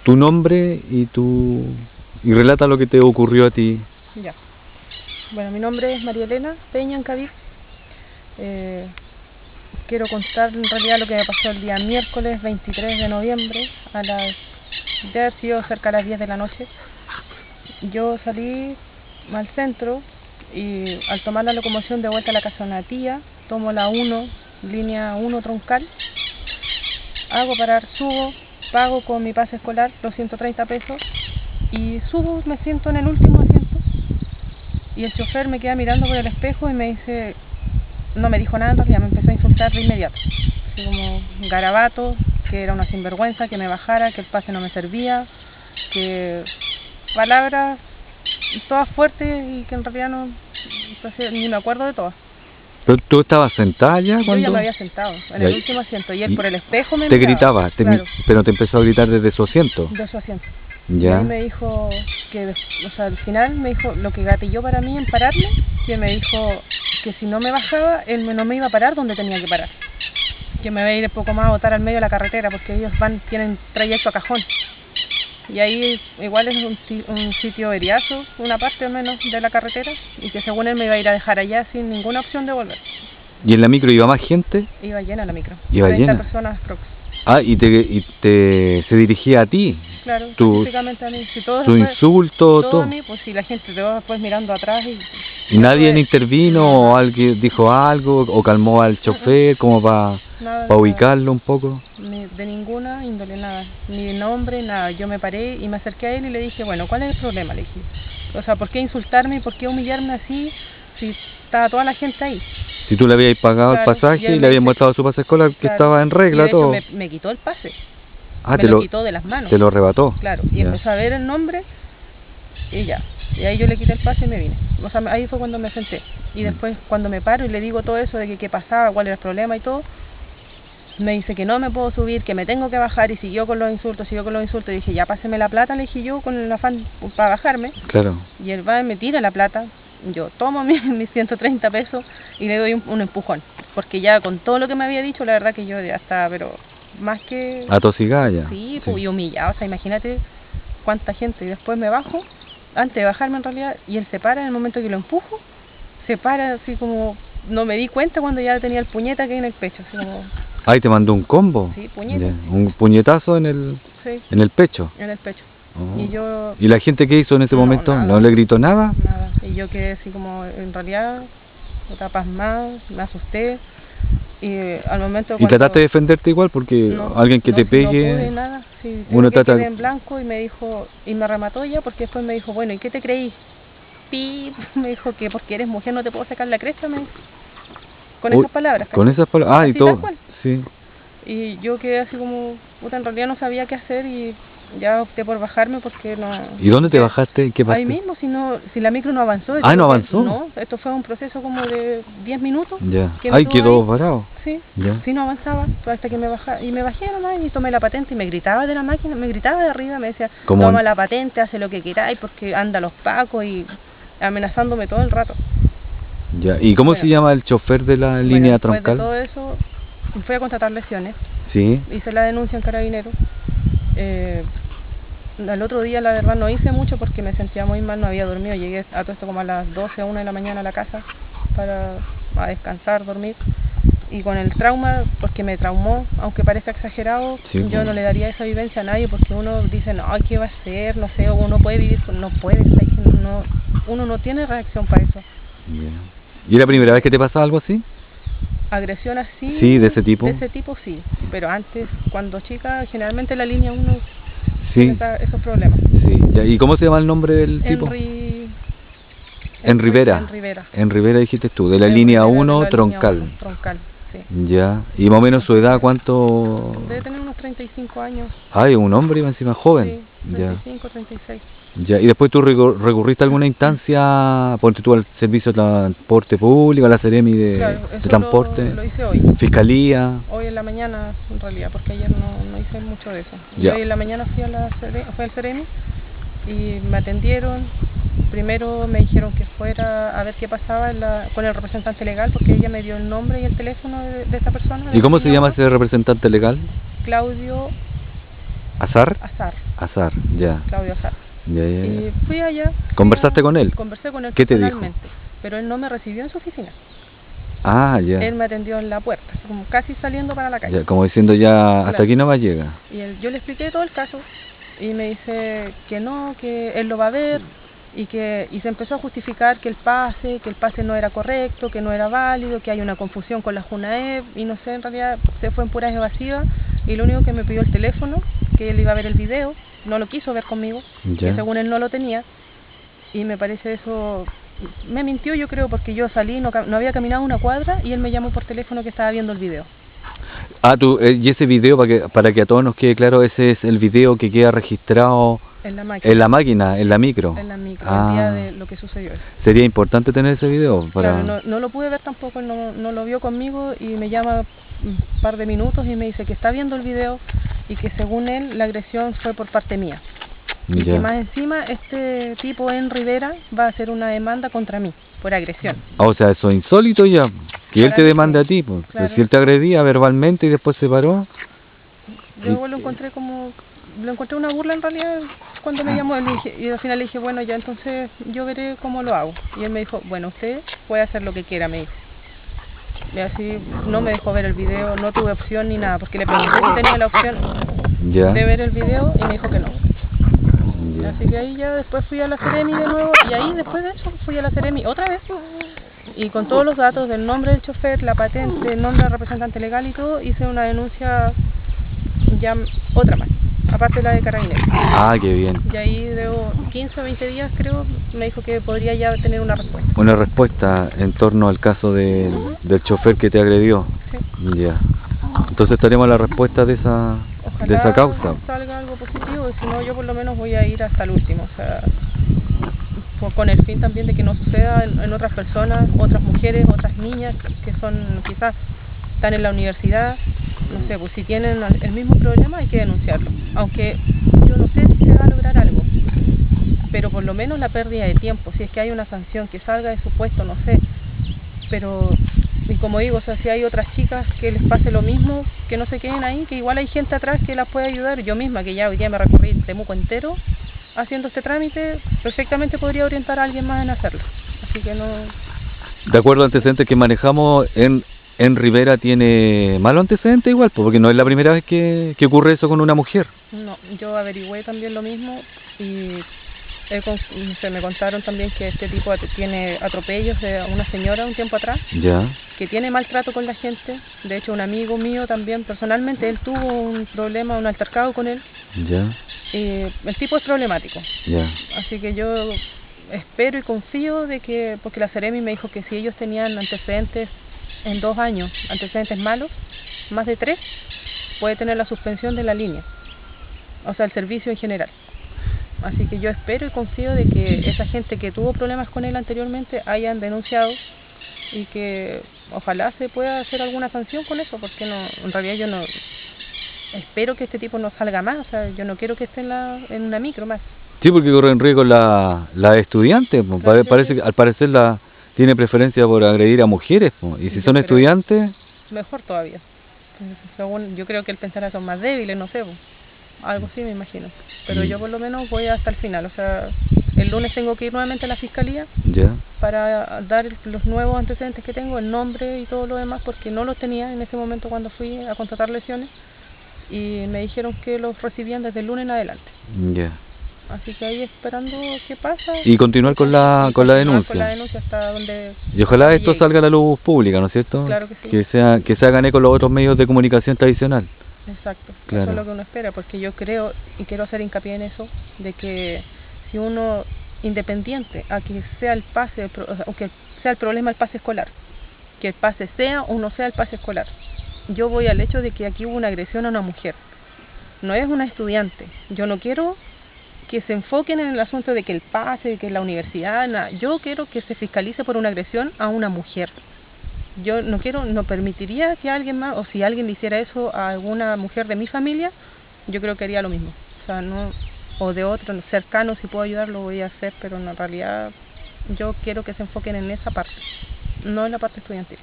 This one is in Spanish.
tu nombre y relata lo que te ocurrió a ti. Ya. Bueno, mi nombre es María Elena Peña Ancaví. Quiero contar en realidad lo que me pasó el día miércoles 23 de noviembre debe haber sido cerca de las 10 de la noche. Yo salí al centro y al tomar la locomoción de vuelta a la casa de una tía, tomo la 1, línea 1 troncal, hago parar, subo, pago con mi pase escolar los 130 pesos y subo, me siento en el último asiento y el chofer me queda mirando por el espejo y me dice, no me dijo nada en realidad, me empezó a insultar de inmediato, así como garabato, que era una sinvergüenza, que me bajara, que el pase no me servía, que palabras todas fuertes y que en realidad no ni me acuerdo de todas. ¿Pero tú estabas sentada ya cuando...? Yo ya me había sentado en el último asiento y él por el espejo me te miraba. Gritaba, claro. Pero te empezó a gritar desde su asiento. De su asiento. Ya. Y ahí me dijo que, o sea, al final me dijo lo que gatilló para mí en pararme, que me dijo que si no me bajaba, él no me iba a parar donde tenía que parar. Que me iba a ir un poco más a botar al medio de la carretera, porque ellos tienen trayecto a Cajón. Y ahí igual es un sitio eriazo, una parte al menos de la carretera, y que según él me iba a ir a dejar allá sin ninguna opción de volver. ¿Y en la micro iba más gente? Iba llena la micro. ¿Iba 30 llena? personas prox. Ah, se dirigía a ti. Claro, específicamente a mí. Si todo tu insulto, todo. A mí, pues si la gente te va después mirando atrás ¿Y nadie intervino o alguien dijo algo o calmó al chofer como para ubicarlo un poco? De ninguna índole, nada, ni nombre, nada. Yo me paré y me acerqué a él y le dije, bueno, ¿cuál es el problema? Le dije, o sea, ¿por qué insultarme y por qué humillarme así si estaba toda la gente ahí? Si tú le habías pagado el pasaje y le habías mostrado su pase escolar que estaba en regla, y de todo. hecho me quitó el pase. Ah, me lo quitó de las manos. Te lo arrebató. Claro, y empezó a ver el nombre y ya. Y ahí yo le quité el pase y me vine. O sea, ahí fue cuando me senté. Y después cuando me paro y le digo todo eso de que qué pasaba, cuál era el problema y todo, me dice que no me puedo subir, que me tengo que bajar y siguió con los insultos. Y dije, ya páseme la plata, le dije yo, con el afán para bajarme. Claro. Y él va y me tira la plata. Yo tomo mis 130 pesos y le doy un empujón. Porque ya con todo lo que me había dicho, la verdad que yo ya estaba, pero más que... atosigada ya. Sí, pues, y humillado, o sea, imagínate cuánta gente. Y después me bajo, antes de bajarme en realidad, y él se para en el momento que lo empujo, se para así como... No me di cuenta cuando ya tenía el puñeta que hay en el pecho, así como... Ahí te mandó un combo. Sí, puñeta. Un puñetazo en el pecho. En el pecho. Oh. ¿Y la gente qué hizo en ese momento? Nada. ¿No le gritó nada? Nada. Y yo quedé así como, en realidad, pasmada, me asusté. Y al momento ¿Y trataste de defenderte igual? Porque alguien que te pegue... No pude nada. Sí, uno trata quedé en blanco y me dijo, y me remató ya, porque después me dijo, bueno, ¿y qué te creí? Me dijo que porque eres mujer no te puedo sacar la cresta, me dijo. Con esas palabras. Con esas palabras, así, y todo. Sí. Y yo quedé así como, puta, en realidad no sabía qué hacer y ya opté por bajarme porque no... ¿Y dónde te bajaste? ¿Qué pasó? Ahí mismo, si la micro no avanzó. Ah, ¿no avanzó? No, esto fue un proceso como de 10 minutos. Ya. Ahí quedó ahí. parado. Sí, ya. Sí, no avanzaba, hasta que me bajé. Y me bajé nomás y tomé la patente y me gritaba de la máquina, me gritaba de arriba, me decía, toma la patente, hace lo que queráis porque anda los pacos y amenazándome todo el rato. Ya. ¿Y cómo se llama el chofer de la línea troncal? Después de todo eso, fui a contratar lesiones. Sí. Hice la denuncia en Carabineros. El otro día la verdad no hice mucho porque me sentía muy mal, no había dormido, llegué a todo esto como a las 12 o 1 de la mañana a la casa para descansar, dormir, y con el trauma, porque me traumó, aunque parezca exagerado, yo no le daría esa vivencia a nadie porque uno dice, no, ¿qué va a hacer? No sé, o uno puede vivir, no puede, uno no tiene reacción para eso. ¿Y es la primera vez que te pasa algo así? Agresión así, sí, de ese tipo. De ese tipo sí, pero antes, cuando chica, generalmente la línea 1 esos problemas. Sí. ¿Y cómo se llama el nombre del tipo? En Rivera. En Rivera dijiste tú, de la línea 1 troncal. Troncal, sí. Ya. ¿Y más o menos su edad cuánto? Debe tener unos 35 años. Ah, es un hombre encima joven. Sí, 35, 36. Ya. ¿Y después tú recurriste a alguna instancia, ponte tú al servicio de transporte público, a la Seremi de transporte? Lo hice hoy. Fiscalía. Hoy en la mañana, en realidad, porque ayer no hice mucho de eso. Ya. Hoy en la mañana fui al Seremi y me atendieron. Primero me dijeron que fuera a ver qué pasaba con el representante legal, porque ella me dio el nombre y el teléfono de esta persona. ¿Y cómo se llama ese representante legal? Claudio ¿Azar? Azar. Azar, ya. Claudio Azar. Ya. Y fui allá. ¿Conversaste con él? Conversé con él ¿Qué te dijo? personalmente, pero él no me recibió en su oficina. Ah, ya. Él me atendió en la puerta, como casi saliendo para la calle. Ya, como diciendo ya, hasta Claro. aquí no más llega. Y yo le expliqué todo el caso y me dice que no, que él lo va a ver y se empezó a justificar que el pase no era correcto, que no era válido, que hay una confusión con la Junaep y no sé, en realidad se fue en puras evasivas y lo único que me pidió el teléfono, que él iba a ver el video, no lo quiso ver conmigo, Ya. que según él no lo tenía y me parece eso, me mintió yo creo porque yo salí, no había caminado una cuadra y él me llamó por teléfono que estaba viendo el video. Ah, y ese video, para que a todos nos quede claro, ese es el video que queda registrado En la máquina. En la micro. En la micro, Ah. el día de lo que sucedió. Sería importante tener ese video para... Claro, no lo pude ver tampoco, no lo vio conmigo y me llama un par de minutos y me dice que está viendo el video y que según él la agresión fue por parte mía. Y Ya. que más encima este tipo en Rivera va a hacer una demanda contra mí por agresión. Ah, o sea, eso es insólito ya, que él Para te mí demande sí. a ti, pues. Claro. Si él te agredía verbalmente y después se paró. Luego lo encontré una burla en realidad cuando me llamó él y al final le dije, bueno, ya entonces yo veré cómo lo hago. Y él me dijo, bueno, usted puede hacer lo que quiera, me dijo. Y así no me dejó ver el video, no tuve opción ni nada, porque le pregunté si tenía la opción Ya. de ver el video y me dijo que no. Ya. Así que ahí ya después fui a la Seremi de nuevo y ahí después de eso fui a la Seremi otra vez y con todos los datos del nombre del chofer, la patente, el nombre del representante legal y todo, hice una denuncia ya otra más, aparte de la de Carabineros. Ah, qué bien. Y ahí debo 15 o 20 días creo, me dijo que podría ya tener una respuesta. Una respuesta en torno al caso del chofer que te agredió. Sí. Ya. Entonces estaremos a la respuesta de esa causa. Salga algo positivo y si no yo por lo menos voy a ir hasta el último, o sea, con el fin también de que no suceda en otras personas, otras mujeres, otras niñas que son quizás están en la universidad, no sé, pues si tienen el mismo problema hay que denunciarlo, aunque yo no sé si se va a lograr algo, pero por lo menos la pérdida de tiempo, si es que hay una sanción que salga de su puesto, no sé, pero y como digo, o sea, si hay otras chicas que les pase lo mismo, que no se queden ahí, que igual hay gente atrás que las puede ayudar. Yo misma, que ya hoy día me recorrí Temuco entero haciendo este trámite, perfectamente podría orientar a alguien más en hacerlo. Así que no... De acuerdo a antecedentes que manejamos, en Rivera tiene malos antecedentes igual, porque no es la primera vez que ocurre eso con una mujer. No, yo averigüé también lo mismo y me contaron también que este tipo tiene atropellos de una señora un tiempo atrás, Ya. que tiene maltrato con la gente. De hecho, un amigo mío también, personalmente, él tuvo un problema, un altercado con él. Ya. El tipo es problemático. Ya. Así que yo espero y confío de que, porque la Seremi me dijo que si ellos tenían antecedentes en 2 años, antecedentes malos, más de 3, puede tener la suspensión de la línea, o sea, el servicio en general. Así que yo espero y confío de que esa gente que tuvo problemas con él anteriormente hayan denunciado y que ojalá se pueda hacer alguna sanción con eso, porque no, en realidad yo no espero que este tipo no salga más, o sea, yo no quiero que esté en una micro más. Sí, porque corre en riesgo la estudiante, pues. Claro que Parece sí. que al parecer tiene preferencia por agredir a mujeres, pues. Y si Yo son creo- estudiantes, Mejor todavía. Según yo creo que él pensará son más débiles, no sé, pues, algo así me imagino. Pero yo por lo menos voy hasta el final, o sea, el lunes tengo que ir nuevamente a la fiscalía ya. para dar los nuevos antecedentes que tengo, el nombre y todo lo demás, porque no los tenía en ese momento cuando fui a contratar lesiones y me dijeron que los recibían desde el lunes en adelante. Ya. Así que ahí esperando qué pasa. Y continuar con la Y continuar denuncia. con la denuncia hasta donde... Y ojalá esto llegue. salga a la luz pública, ¿no es cierto? Claro que sí. Que se hagan eco los otros medios de comunicación tradicional. Exacto, Claro. eso es lo que uno espera, porque yo creo, y quiero hacer hincapié en eso, de que si uno, independiente a que sea el pase, o que sea el problema el pase escolar, que el pase sea o no sea el pase escolar, yo voy al hecho de que aquí hubo una agresión a una mujer, no es una estudiante. Yo no quiero que se enfoquen en el asunto de que el pase, de que la universidad, nada. Yo quiero que se fiscalice por una agresión a una mujer. Yo no permitiría que alguien más, o si alguien le hiciera eso a alguna mujer de mi familia, yo creo que haría lo mismo. O sea, no, o de otro cercano, si puedo ayudar, lo voy a hacer, pero en realidad yo quiero que se enfoquen en esa parte, no en la parte estudiantil.